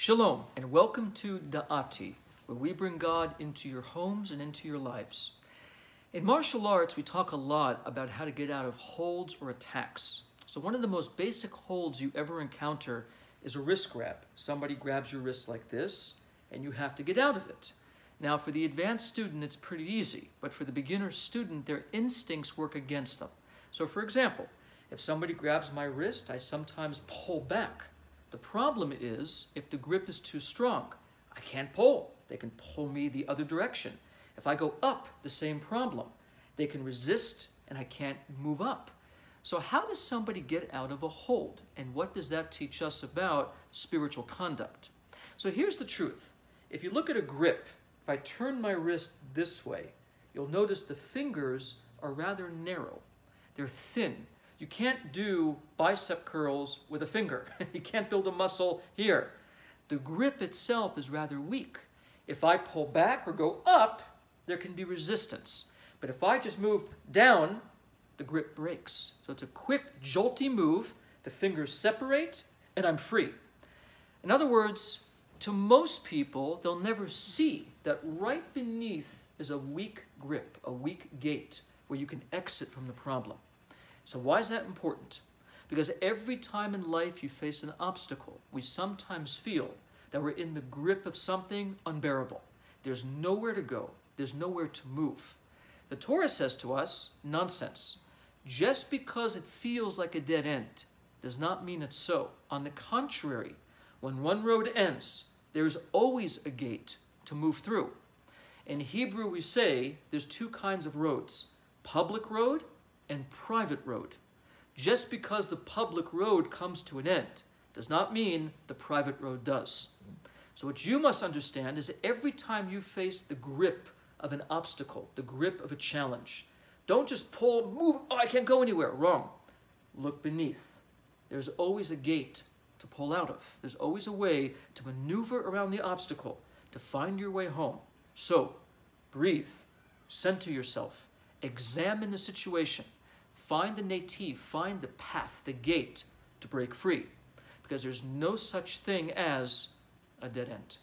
Shalom, and welcome to Da'ati, where we bring God into your homes and into your lives. In martial arts, we talk a lot about how to get out of holds or attacks. So one of the most basic holds you ever encounter is a wrist grab. Somebody grabs your wrist like this, and you have to get out of it. Now, for the advanced student, it's pretty easy, but for the beginner student, their instincts work against them. So for example, if somebody grabs my wrist, I sometimes pull back. The problem is, if the grip is too strong, I can't pull. They can pull me the other direction. If I go up, the same problem. They can resist, and I can't move up. So how does somebody get out of a hold? And what does that teach us about spiritual conduct? So here's the truth. If you look at a grip, if I turn my wrist this way, you'll notice the fingers are rather narrow. They're thin. You can't do bicep curls with a finger. You can't build a muscle here. The grip itself is rather weak. If I pull back or go up, there can be resistance. But if I just move down, the grip breaks. So it's a quick, jolty move. The fingers separate, and I'm free. In other words, to most people, they'll never see that right beneath is a weak grip, a weak gate, where you can exit from the problem. So why is that important? Because every time in life you face an obstacle, we sometimes feel that we're in the grip of something unbearable. There's nowhere to go. There's nowhere to move. The Torah says to us, nonsense. Just because it feels like a dead end does not mean it's so. On the contrary, when one road ends, there's always a gate to move through. In Hebrew, we say there's two kinds of roads, public road and private road. Just because the public road comes to an end does not mean the private road does. So what you must understand is that every time you face the grip of an obstacle, the grip of a challenge, don't just pull, move, oh, I can't go anywhere. Wrong. Look beneath. There's always a gate to pull out of. There's always a way to maneuver around the obstacle, to find your way home. So, breathe, center yourself, examine the situation, find the native, find the path, the gate to break free, because there's no such thing as a dead end.